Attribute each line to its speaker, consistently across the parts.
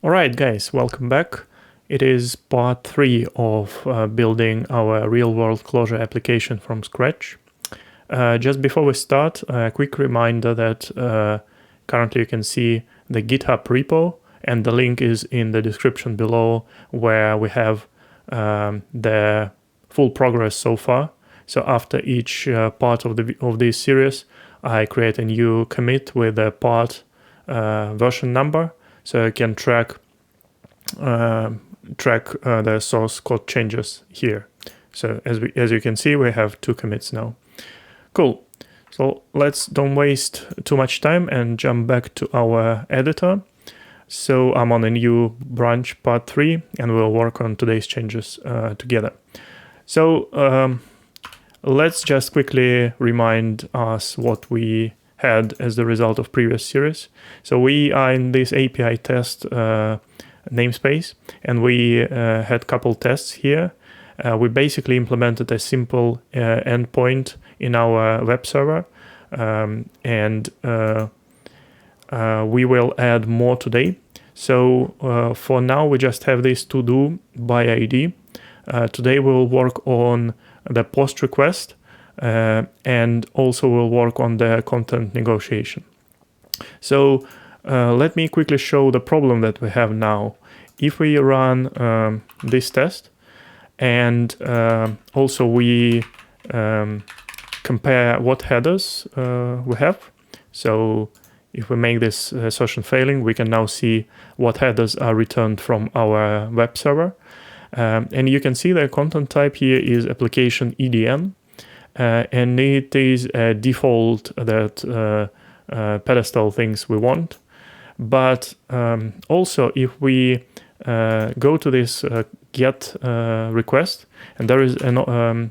Speaker 1: Alright guys, welcome back. It is part 3 of building our real-world Clojure application from scratch. Just before we start, a quick reminder that currently you can see the GitHub repo, and the link is in the description below, where we have the full progress so far. So after each part of this series, I create a new commit with a part version number, so I can track the source code changes here. So as you can see, we have 2 commits now. Cool. So let's don't waste too much time and jump back to our editor. So I'm on a new branch, part 3, and we'll work on today's changes together. So let's just quickly remind us what we had as the result of previous series. So we are in this API test namespace, and we had a couple tests here. We basically implemented a simple endpoint in our web server, and we will add more today. So for now, we just have this to do by ID. Today we'll work on the post request, and also we'll work on the content negotiation. So let me quickly show the problem that we have now. If we run this test, and also we compare what headers we have. So if we make this assertion failing, we can now see what headers are returned from our web server. And you can see the content type here is application EDN, and it is a default that pedestal things we want. But also if we go to this get request, and there is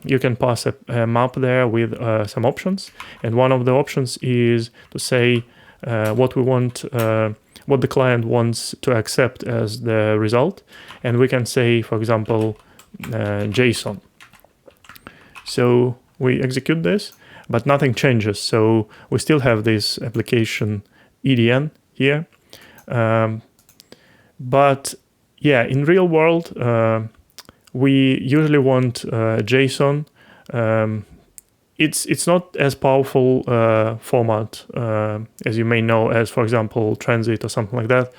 Speaker 1: you can pass a map there with some options, and one of the options is to say what we want, what the client wants to accept as the result, and we can say, for example, JSON. So we execute this, but nothing changes. So we still have this application EDN here, but yeah, in real world, we usually want JSON. It's not as powerful format as you may know as, for example, transit or something like that.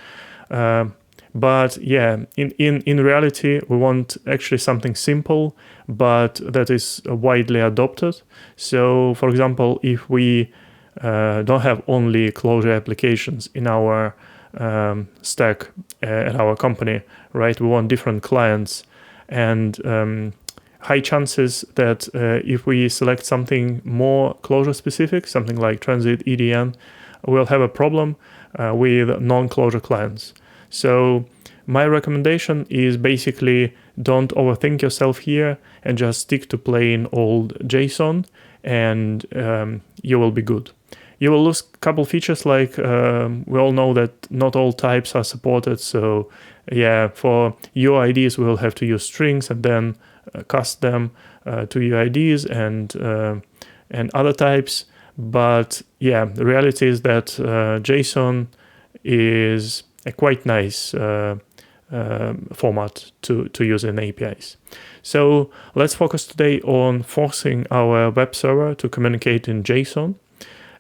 Speaker 1: But yeah, in reality, we want actually something simple, but that is widely adopted. So, for example, if we don't have only Clojure applications in our stack at our company, right? We want different clients, and high chances that if we select something more Clojure specific, something like transit EDN, we'll have a problem with non-Clojure clients. So my recommendation is basically don't overthink yourself here and just stick to plain old JSON, and you will be good. You will lose a couple features, like we all know that not all types are supported. So yeah, for UIDs, we'll have to use strings and then cast them to UIDs and other types. But yeah, the reality is that JSON is a quite nice format to use in APIs. So let's focus today on forcing our web server to communicate in JSON.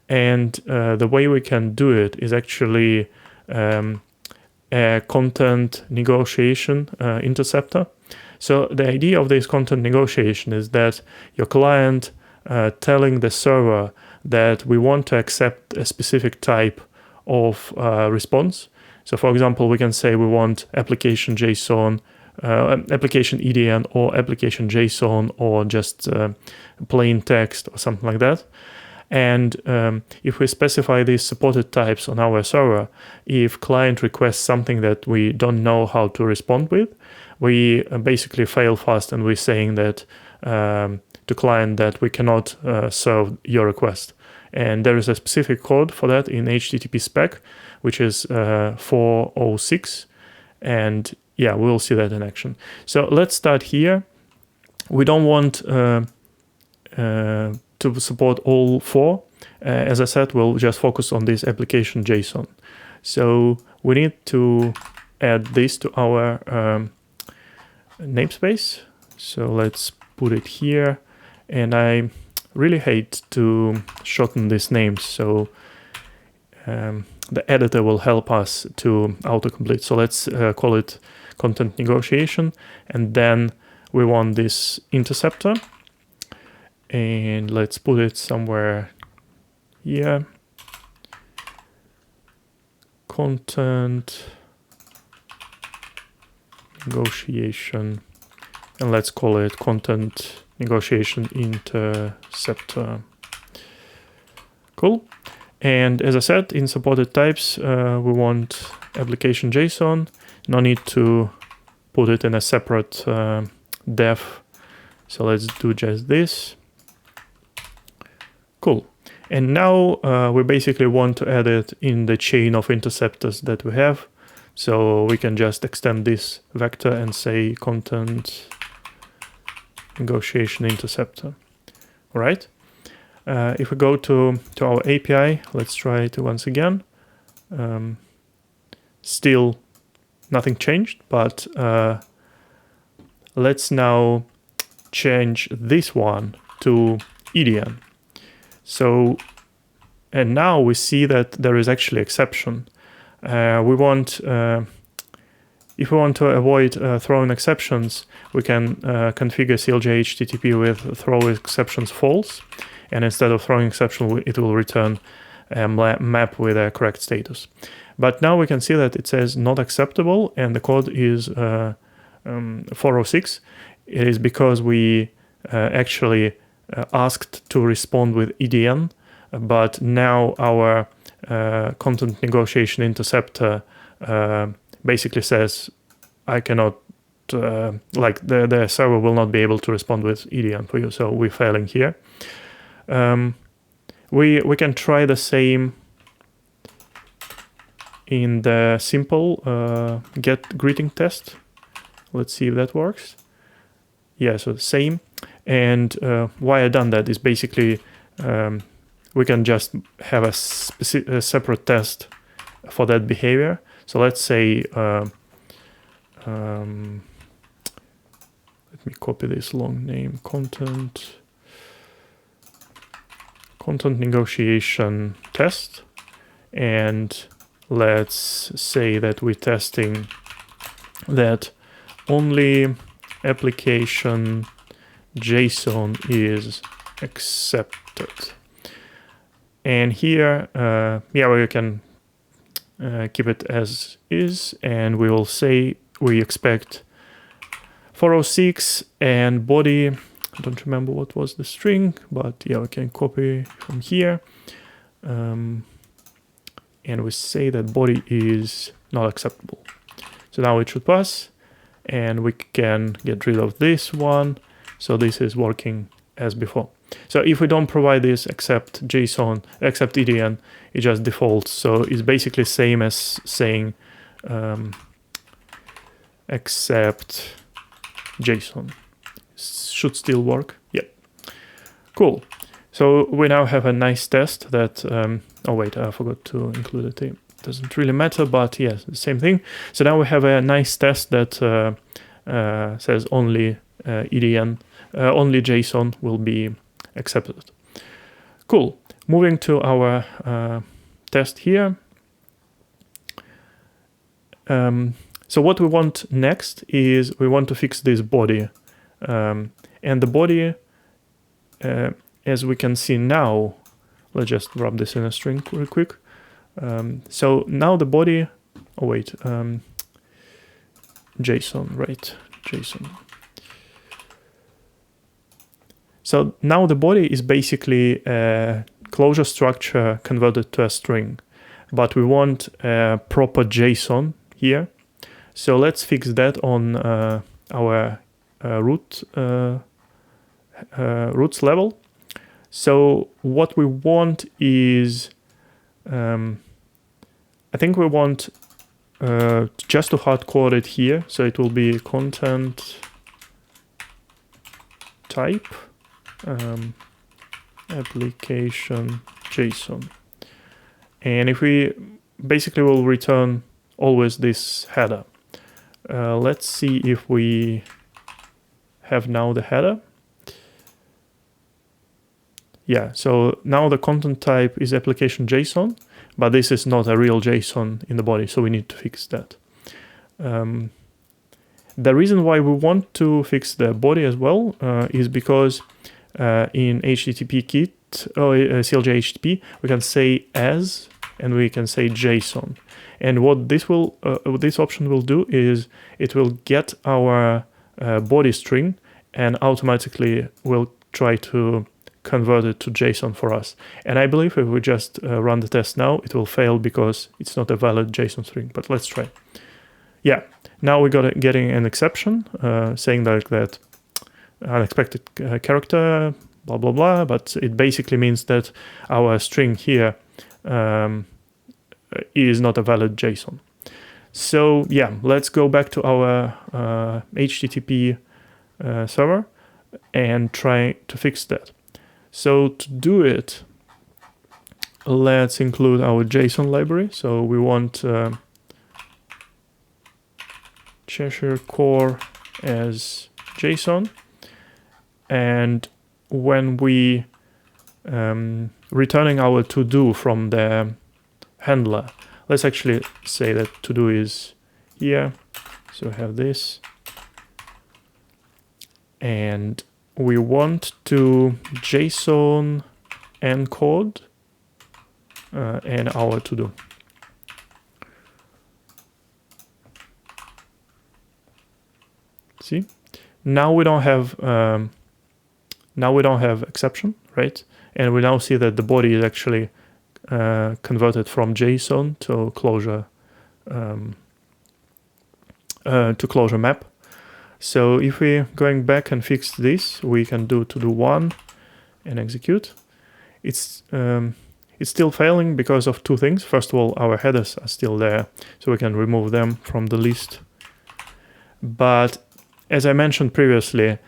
Speaker 1: And the way we can do it is actually a content negotiation interceptor. So the idea of this content negotiation is that your client telling the server that we want to accept a specific type of response. So for example, we can say we want application JSON, application EDN, or application JSON, or just plain text or something like that. And if we specify these supported types on our server, if client requests something that we don't know how to respond with, we basically fail fast, and we're saying that to client that we cannot serve your request. And there is a specific code for that in HTTP spec, which is 406. And yeah, we'll see that in action. So let's start here. We don't want to support all 4. As I said, we'll just focus on this application JSON. So we need to add this to our namespace. So let's put it here. And I really hate to shorten these names, so the editor will help us to autocomplete. So let's call it content negotiation, and then we want this interceptor, and let's put it somewhere here. Content negotiation, and let's call it content negotiation interceptor. Cool. And as I said, in supported types, we want application JSON. No need to put it in a separate def. So let's do just this. Cool. And now we basically want to add it in the chain of interceptors that we have. So we can just extend this vector and say content negotiation interceptor. All right. If we go to our API, let's try it once again. Still nothing changed, but let's now change this one to EDN. So, and now we see that there is actually exception. If we want to avoid throwing exceptions, we can configure CLJ HTTP with throw exceptions false. And instead of throwing exception, it will return a map with a correct status. But now we can see that it says not acceptable, and the code is 406. It is because we actually asked to respond with EDN, but now our content negotiation interceptor basically says I cannot, like the server will not be able to respond with EDN for you, so we're failing here. We can try the same in the simple get greeting test. Let's see if that works. Yeah, so the same. And why I done that is basically we can just have a separate test for that behavior. So let's say let me copy this long name, content negotiation test, and let's say that we're testing that only application JSON is accepted. And here, yeah, we can keep it as is, and we will say we expect 406 and body. I don't remember what was the string, but yeah, we can copy from here. And we say that body is not acceptable. So now it should pass, and we can get rid of this one. So this is working as before. So if we don't provide this except JSON, except EDN, it just defaults. So it's basically same as saying except JSON. Should still work. Yeah. Cool. So we now have a nice test that, oh wait, I forgot to include it. It doesn't really matter, but yes, the same thing. So now we have a nice test that says only EDN, only JSON will be accepted. Cool. Moving to our test here. So what we want next is we want to fix this body. And the body, as we can see now, let's just wrap this in a string real quick. So now the body, oh wait, JSON, right? JSON. So now the body is basically a Clojure structure converted to a string, but we want a proper JSON here. So let's fix that on our roots level. So what we want is, I think we want just to hard code it here. So it will be content type application JSON. And if we basically will return always this header. Let's see if we have now the header. Yeah, so now the content type is application JSON, but this is not a real JSON in the body, so we need to fix that. The reason why we want to fix the body as well is because in HTTP kit, CLJ HTTP, we can say as and we can say JSON. And what this option will do is it will get our body string and automatically will try to convert it to JSON for us. And I believe if we just run the test now, it will fail because it's not a valid JSON string. But let's try. Yeah, now we got getting an exception saying that unexpected character, blah, blah, blah. But it basically means that our string here is not a valid JSON. So yeah, let's go back to our HTTP server and try to fix that. So to do it, let's include our JSON library. So we want Clojure core as JSON. And when we returning our to-do from the handler, let's actually say that to-do is here. So we have this. And we want to JSON encode and our to-do. See, now we don't have exception, right? And we now see that the body is actually converted from JSON to Clojure map. So if we're going back and fix this, we can do to-do one and execute. It's still failing because of two things. First of all, our headers are still there, so we can remove them from the list. But as I mentioned previously,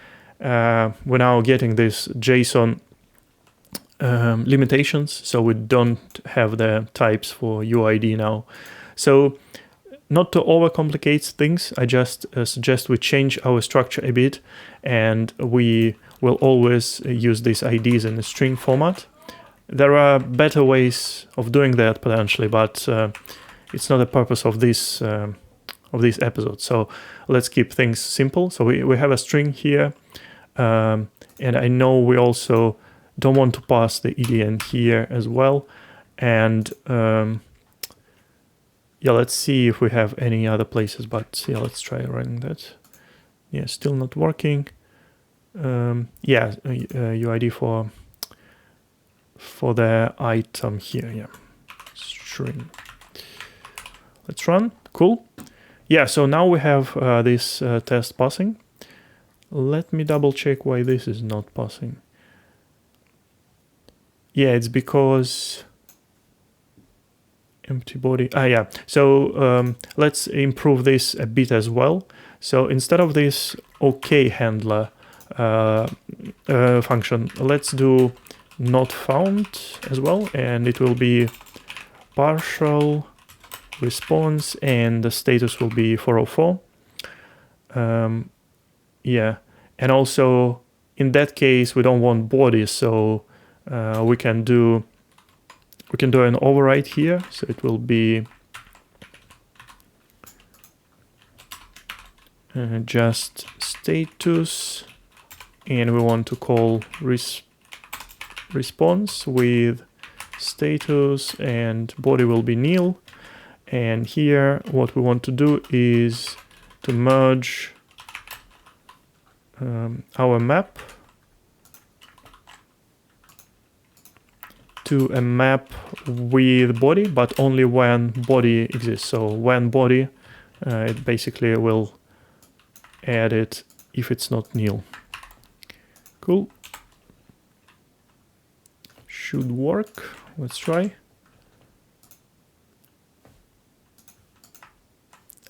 Speaker 1: we're now getting this JSON limitations, so we don't have the types for UID now. So not to overcomplicate things, I just suggest we change our structure a bit, and we will always use these IDs in a string format. There are better ways of doing that potentially, but it's not the purpose of this episode. So let's keep things simple. So we have a string here, and I know we also don't want to pass the EDN here as well. And yeah, let's see if we have any other places, but yeah, let's try running that. Yeah, still not working. Yeah, UID for the item here, yeah, string. Let's run, cool. Yeah, so now we have this test passing. Let me double check why this is not passing. Yeah, it's because empty body. Yeah. So let's improve this a bit as well. So instead of this OK handler function, let's do not found as well, and it will be partial response, and the status will be 404. Yeah, and also in that case we don't want body, so we can do an override here, so it will be just status, and we want to call response with status, and body will be nil. And here what we want to do is to merge our map to a map with body, but only when body exists. So when body, it basically will add it if it's not nil. Cool. Should work. Let's try.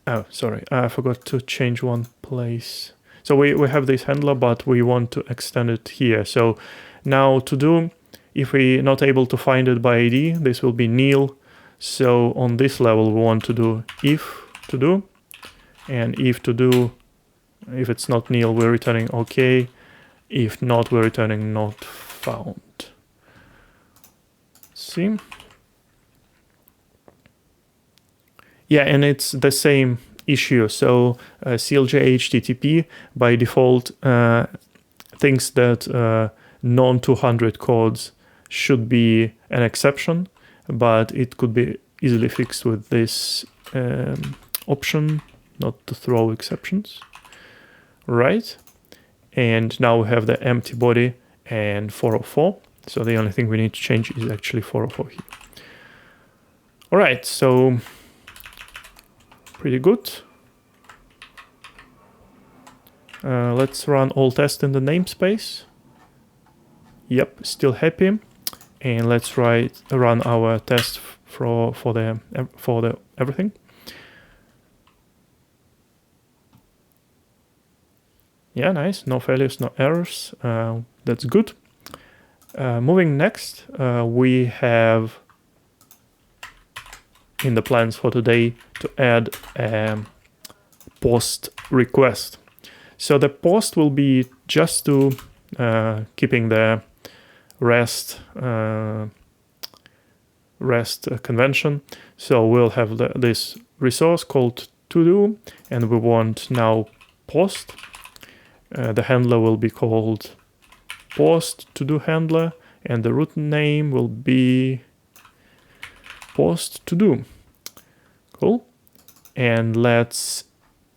Speaker 1: Oh, sorry, I forgot to change one place. So we have this handler, but we want to extend it here. So now to do, if we're not able to find it by ID, this will be nil. So on this level, we want to do if to do, and if to do, if it's not nil, we're returning OK. If not, we're returning not found. See? Yeah, and it's the same issue. So CLJ HTTP by default thinks that non-200 codes should be an exception, but it could be easily fixed with this option, not to throw exceptions. Right. And now we have the empty body and 404. So the only thing we need to change is actually 404 here. All right, so pretty good. Let's run all tests in the namespace. Yep, still happy. And let's run our test for the everything. Yeah, nice. No failures, no errors. That's good. Moving next, we have in the plans for today to add a post request. So the post will be just to keeping the REST convention. So we'll have this resource called to do, and we want now post. The handler will be called post to do handler, and the root name will be post to do. Cool. And let's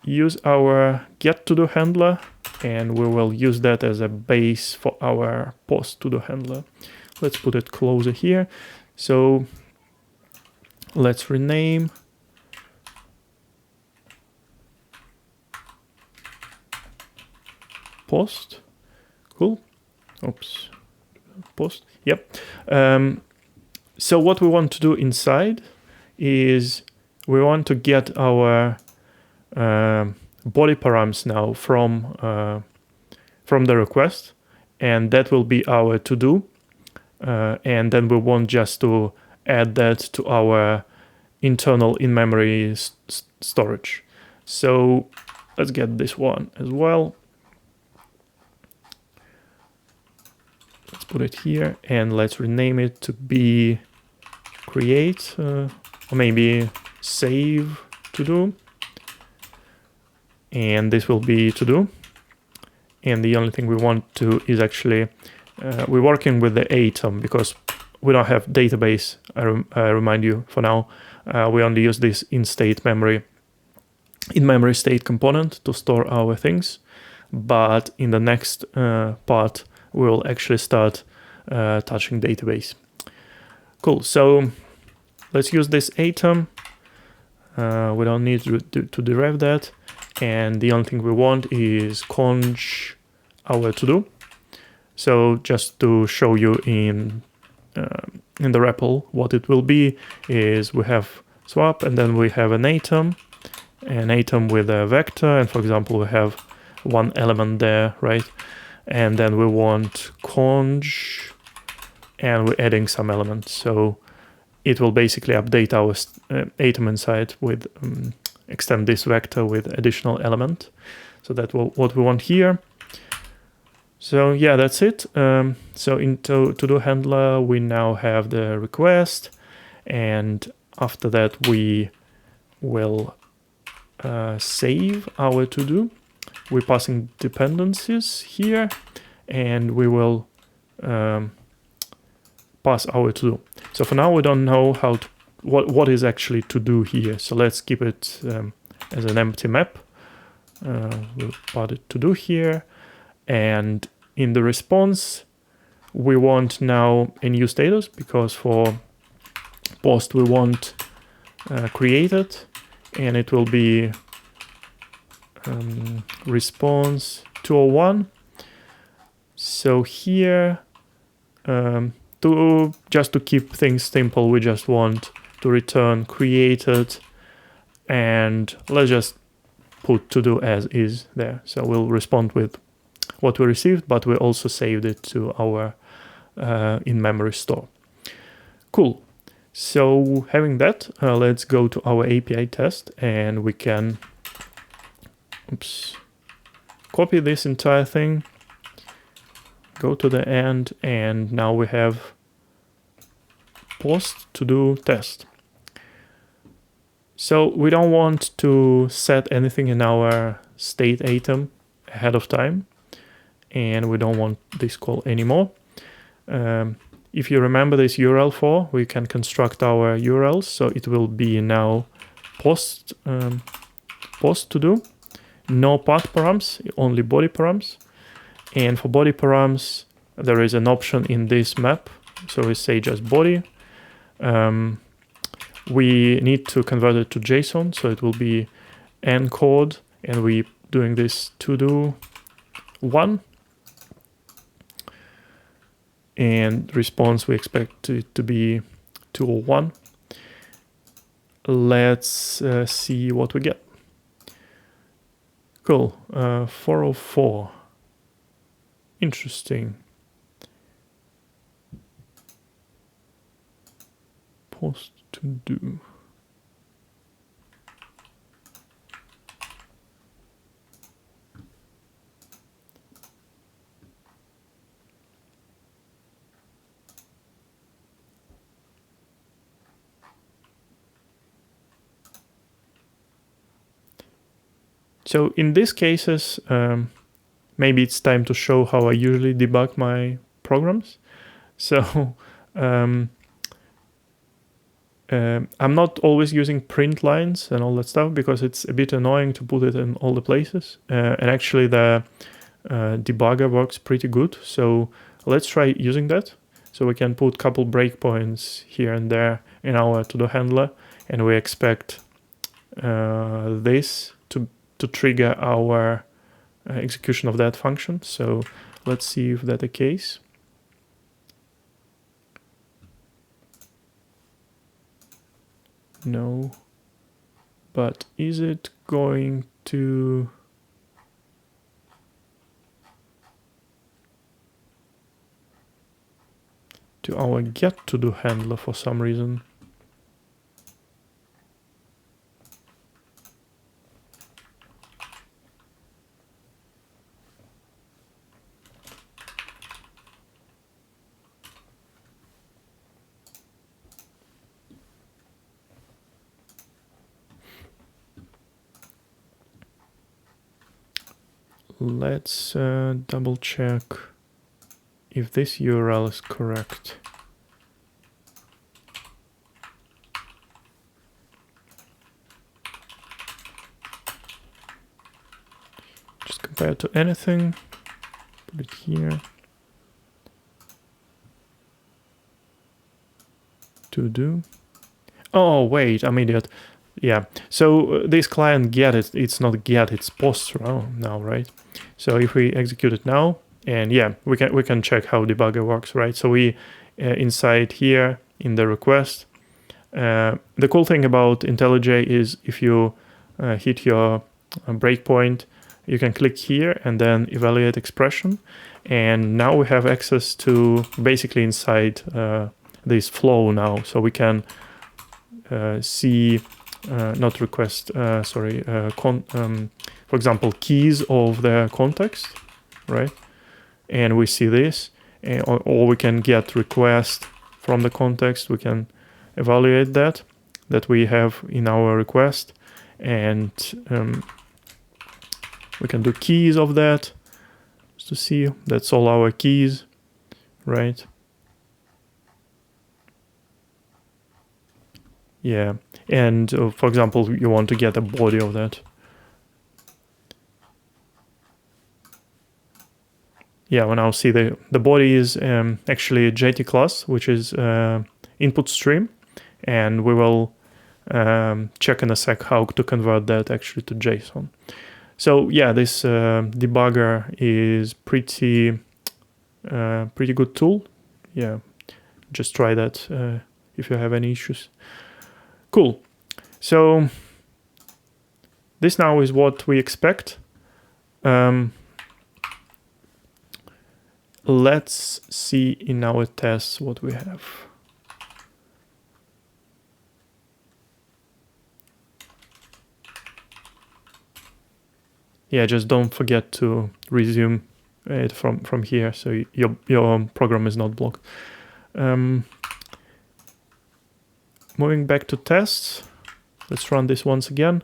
Speaker 1: use our get to do handler, and we will use that as a base for our post to do handler. Let's put it closer here. So let's rename post. Cool. Oops. Post. Yep. So what we want to do inside is we want to get our body params now from the request, and that will be our to do. And then we want just to add that to our internal in-memory storage. So let's get this one as well. Let's put it here, and let's rename it to be create, or maybe save to do. And this will be to do. And the only thing we want to is actually, we're working with the atom because we don't have database, I remind you for now. We only use this in-memory state component to store our things. But in the next part, we'll actually start touching database. Cool, so let's use this atom. We don't need to derive that. And the only thing we want is conj our to do. So just to show you in the REPL, what it will be is we have swap, and then we have an atom with a vector, and for example we have one element there, right? And then we want conj, and we're adding some elements. So it will basically update our atom inside with extend this vector with additional element. So that's what we want here. So yeah, that's it. So in to-do handler, we now have the request, and after that we will save our to-do. We're passing dependencies here, and we will pass our to-do. So for now, we don't know how to, what is actually to do here. So let's keep it as an empty map. We'll put it to do here, and in the response, we want now a new status, because for post we want created, and it will be response 201. So here, just to keep things simple, we just want to return created, and let's just put to do as is there. So we'll respond with what we received, but we also saved it to our in-memory store. Cool. So having that, let's go to our API test, and we can oops, copy this entire thing, go to the end, and now we have post to do test. So we don't want to set anything in our state item ahead of time, and we don't want this call anymore. If you remember this URL for, we can construct our URLs, so it will be now post to do, no path params, only body params. And for body params, there is an option in this map, so we say just body. We need to convert it to JSON, so it will be encode, and we doing this to do 1. And response we expect it to be 201. Let's see what we get. Cool, 404. Interesting. Post to do. So in these cases, maybe it's time to show how I usually debug my programs. So I'm not always using print lines and all that stuff because it's a bit annoying to put it in all the places. And actually the debugger works pretty good. So let's try using that. So we can put a couple breakpoints here and there in our to-do handler, and we expect this to trigger our execution of that function. So let's see if that's the case. No, but is it going to our get to do handler for some reason? Let's double check if this URL is correct. Just compare it to anything, put it here. To do. Oh, wait, I'm idiot. Yeah, so this client get it, it's not get, it's post now, right? So if we execute it now, and yeah, we can check how debugger works, right? So we inside here in the request, the cool thing about IntelliJ is if you hit your breakpoint, you can click here and then evaluate expression, and now we have access to basically inside this flow now, so we can see not request, sorry, for example, keys of the context, right? And we see this, or we can get request from the context. We can evaluate that we have in our request, and we can do keys of that just to see that's all our keys, right? Yeah, and for example, you want to get a body of that. Yeah, we now see the body is actually a JT class, which is input stream, and we will check in a sec how to convert that actually to JSON. So yeah, this debugger is pretty good tool. Yeah, just try that if you have any issues. Cool. So this now is what we expect. Let's see in our tests what we have. yeah, just don't forget to resume it from here, so your program is not blocked. Moving back to tests, let's run this once again.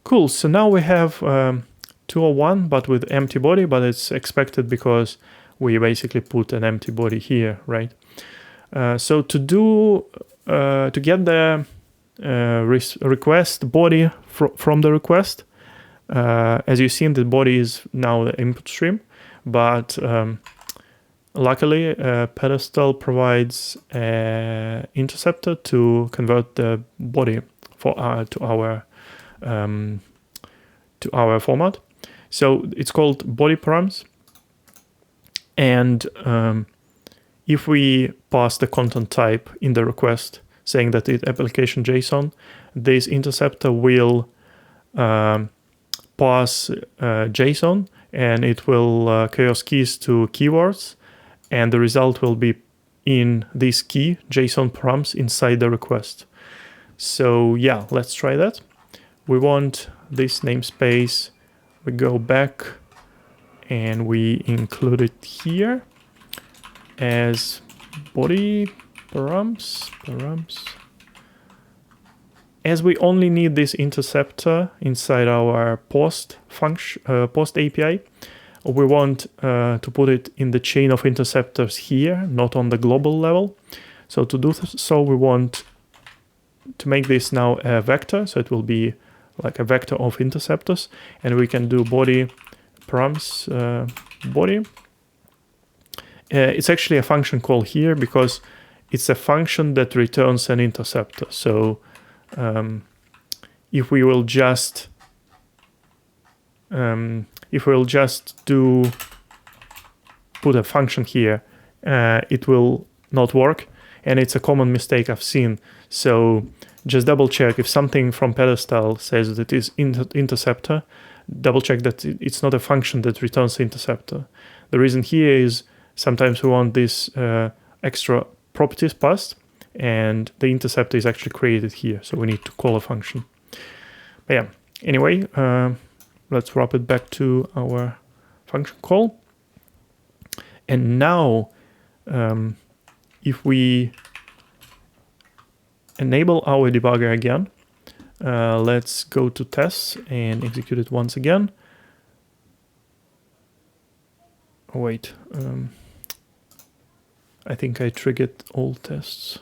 Speaker 1: Cool, so now we have 201, but with empty body, but it's expected because we basically put an empty body here, right? So to get the request body from the request, as you've seen, the body is now the input stream, but luckily Pedestal provides an interceptor to convert the body to our format. So it's called body params, and if we pass the content type in the request saying that it's application JSON, this interceptor will pass JSON, and it will chaos keys to keywords, and the result will be in this key JSON params inside the request. So yeah, let's try that. We want this namespace, we go back and we include it here as body params. As we only need this interceptor inside our post function, post API, we want to put it in the chain of interceptors here, not on the global level. So to do so, we want to make this now a vector, so it will be like a vector of interceptors, and we can do body params body. It's actually a function call here because it's a function that returns an interceptor. So if we will just put a function here, it will not work, and it's a common mistake I've seen. So just double check if something from Pedestal says that it is interceptor, double check that it's not a function that returns the interceptor. The reason here is sometimes we want this extra properties passed, and the interceptor is actually created here, so we need to call a function. But yeah, anyway, let's wrap it back to our function call. And now, if we enable our debugger again, let's go to tests and execute it once again. Oh, wait, I think I triggered all tests.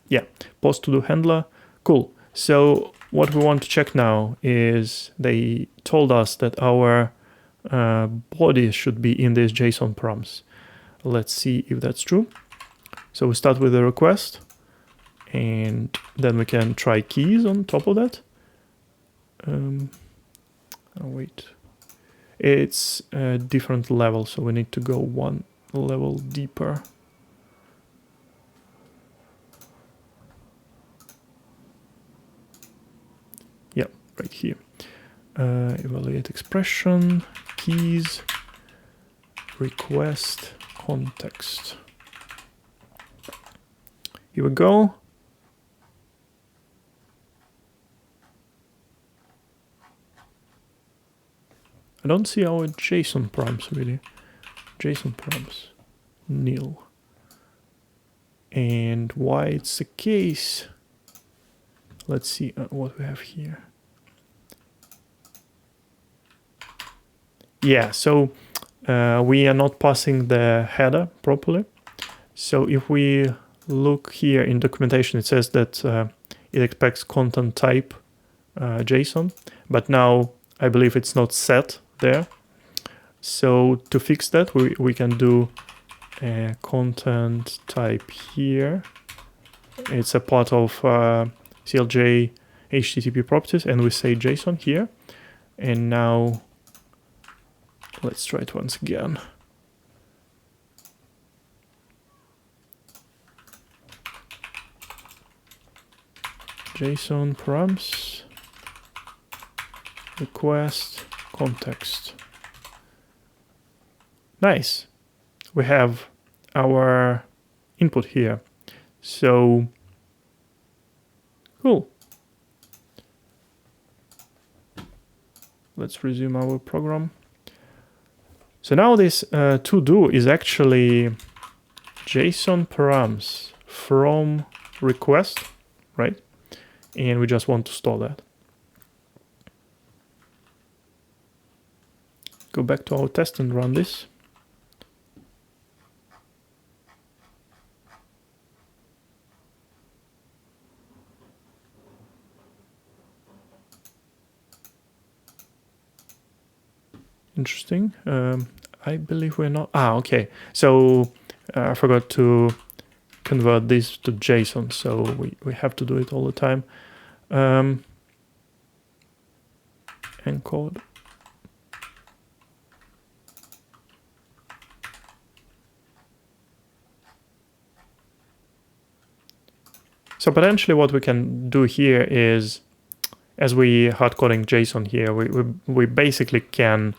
Speaker 1: Yeah, post to do handler. Cool. So what we want to check now is they told us that our body should be in this JSON params. Let's see if that's true. So we start with a request, and then we can try keys on top of that. Oh, wait. It's a different level, so we need to go one level deeper. Yeah, right here. Evaluate expression, keys, request, context. Here we go. I don't see our JSON params really. JSON params, nil. And why it's the case? Let's see what we have here. Yeah, so we are not passing the header properly. So if we look here in documentation, it says that it expects content type JSON, but now I believe it's not set there. So to fix that, we can do a content type here. It's a part of CLJ HTTP properties, and we say JSON here. And now let's try it once again. JSON params, request, context. Nice. We have our input here. So Cool. Let's resume our program. So now this to-do is actually JSON params from request, right? And we just want to store that. Go back to our test and run this. Interesting. I believe we're not. Okay. So I forgot to convert this to JSON, so we have to do it all the time. Encode. So potentially what we can do here is, as we hard coding JSON here, we basically can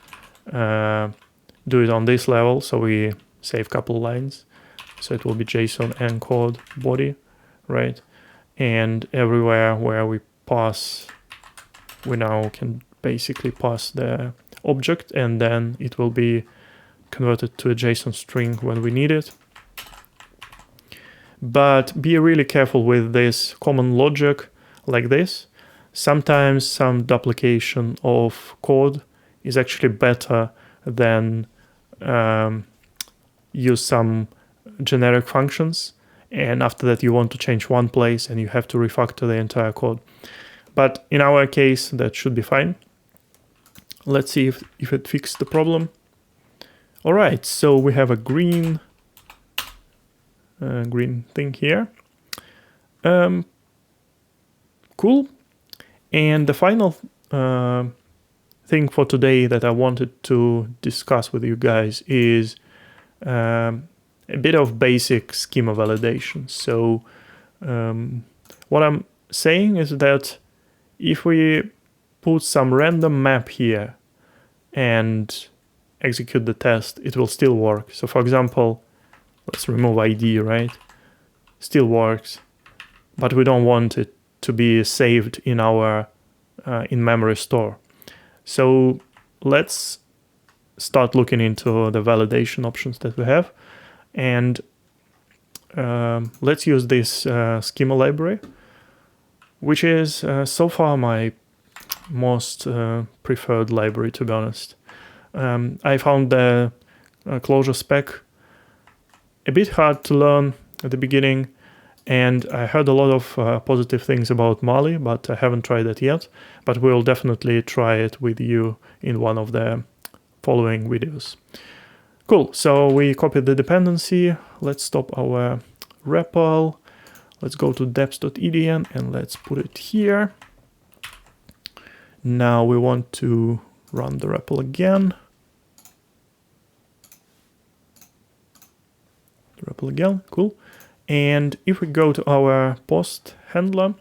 Speaker 1: do it on this level. So we save a couple lines. So it will be JSON encode body, right? And everywhere where we pass, we now can basically pass the object, and then it will be converted to a JSON string when we need it. But be really careful with this common logic like this. Sometimes some duplication of code is actually better than use some generic functions, and after that you want to change one place and you have to refactor the entire code. But in our case, that should be fine. Let's see if it fixed the problem. All right, so we have a green thing here. Cool. And the final thing for today that I wanted to discuss with you guys is a bit of basic schema validation. So what I'm saying is that if we put some random map here and execute the test, it will still work. So for example, let's remove ID, right? Still works, but we don't want it to be saved in our in-memory store. So let's start looking into the validation options that we have, and let's use this schema library, which is so far my most preferred library, to be honest. I found the Clojure spec a bit hard to learn at the beginning, and I heard a lot of positive things about Mali, but I haven't tried it yet. But we'll definitely try it with you in one of the following videos. Cool, so we copied the dependency. Let's stop our REPL. Let's go to deps.edn and let's put it here. Now we want to run the REPL again. REPL again, cool. And if we go to our post handler,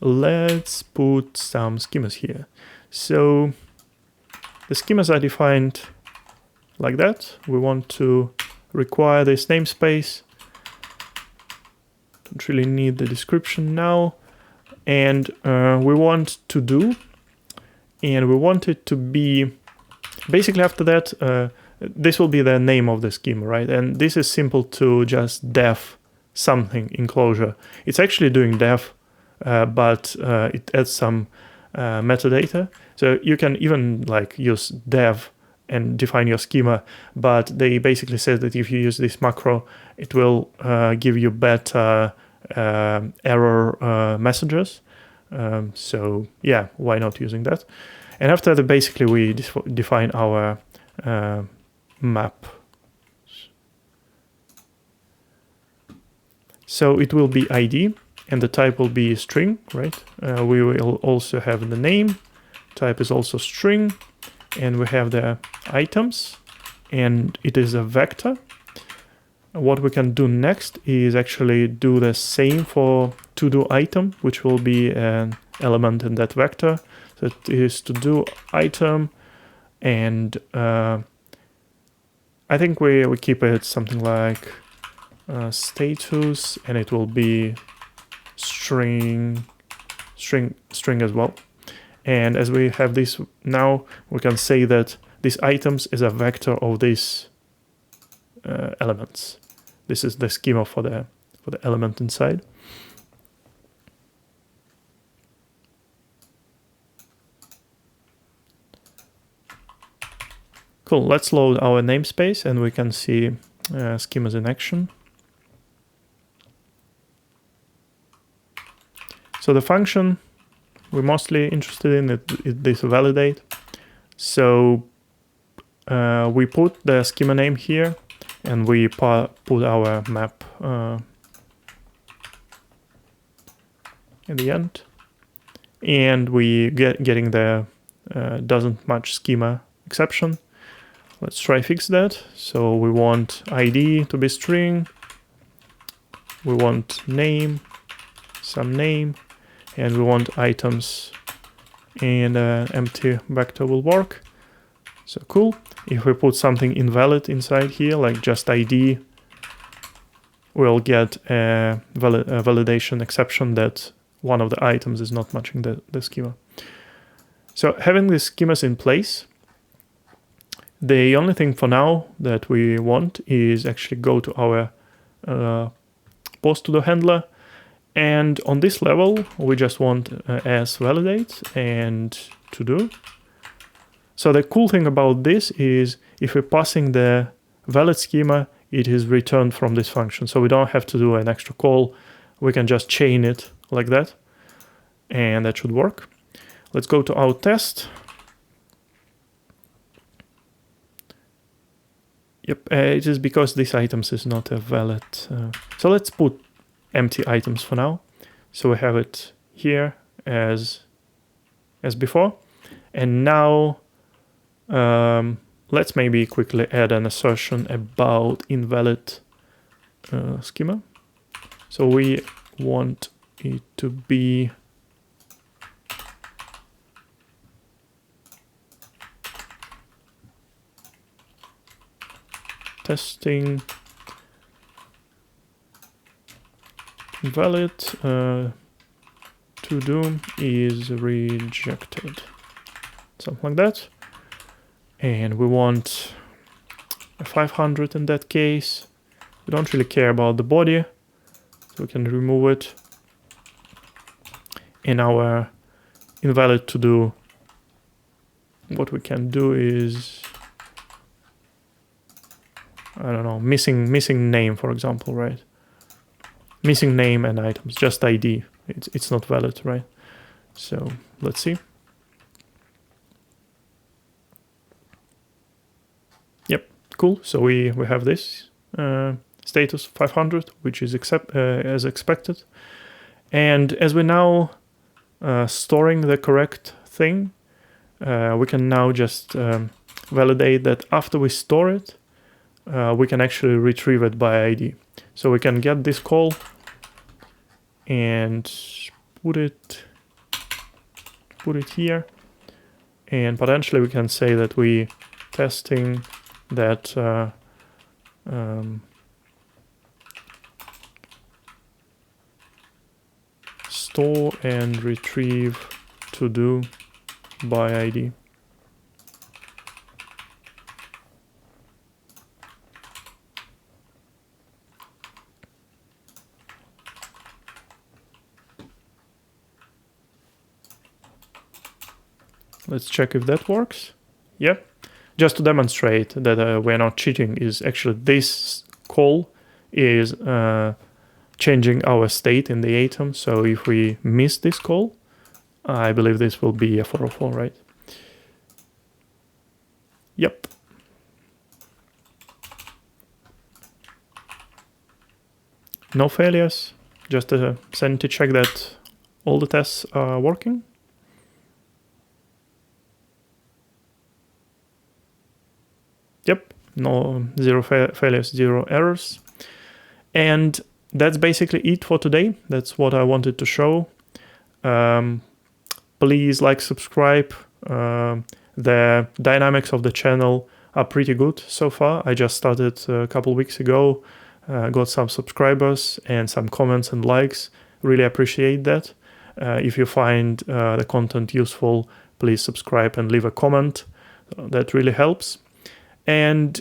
Speaker 1: let's put some schemas here. So the schemas are defined like that. We want to require this namespace. Don't really need the description now. And we want to do, and we want it to be, basically after that, this will be the name of the schema, right? And this is simple to just def something in Clojure. It's actually doing def, but it adds some metadata. So you can even like use dev and define your schema, but they basically said that if you use this macro, it will give you better error messages. So yeah, why not using that? And after that, basically we define our map. So it will be ID and the type will be string, right? We will also have the name, type is also string, and we have the items, and it is a vector. What we can do next is actually do the same for to-do item, which will be an element in that vector. So it is to-do item, and I think we keep it something like status, and it will be string string as well. And as we have this now, we can say that these items is a vector of these elements. This is the schema for the element inside. Cool, let's load our namespace and we can see schemas in action. So the function we're mostly interested in is this validate. So we put the schema name here and we put our map in the end. And we getting the doesn't match schema exception. Let's try fix that. So we want ID to be string. We want name, some name, and we want items, and empty vector will work. So cool. If we put something invalid inside here, like just ID, we'll get a validation exception that one of the items is not matching the schema. So having these schemas in place, the only thing for now that we want is actually go to our post to the handler, and on this level we just want as validate and to do. So the cool thing about this is if we're passing the valid schema, it is returned from this function. So we don't have to do an extra call. We can just chain it like that, and that should work. Let's go to our test. Yep, it is because this items is not a valid. So let's put empty items for now. So we have it here as before. And now let's maybe quickly add an assertion about invalid schema. So we want it to be testing invalid to do is rejected, something like that. And we want a 500 in that case. We don't really care about the body, so we can remove it. In our invalid to do, what we can do is, I don't know, missing name, for example, right? Missing name and items, just ID. It's not valid, right? So let's see. Yep, cool. So we have this status 500, which is as expected. And as we're now storing the correct thing, we can now just validate that after we store it, we can actually retrieve it by ID. So we can get this call and put it here, and potentially we can say that we testing that store and retrieve to do by ID. Let's check if that works. Yep. Just to demonstrate that we're not cheating, is actually this call is changing our state in the atom. So if we miss this call, I believe this will be a 404, right? Yep. No failures. Just a sanity check that all the tests are working. Yep, no, zero failures, zero errors. And that's basically it for today. That's what I wanted to show. Please like, subscribe. The dynamics of the channel are pretty good so far. I just started a couple weeks ago, got some subscribers and some comments and likes. Really appreciate that. If you find the content useful, please subscribe and leave a comment. That really helps. And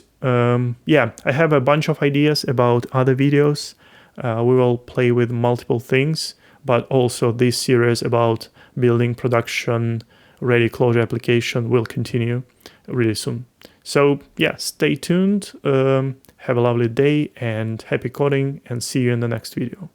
Speaker 1: yeah, I have a bunch of ideas about other videos. We will play with multiple things, but also this series about building production-ready Clojure application will continue really soon. So yeah, stay tuned. Have a lovely day and happy coding, and see you in the next video.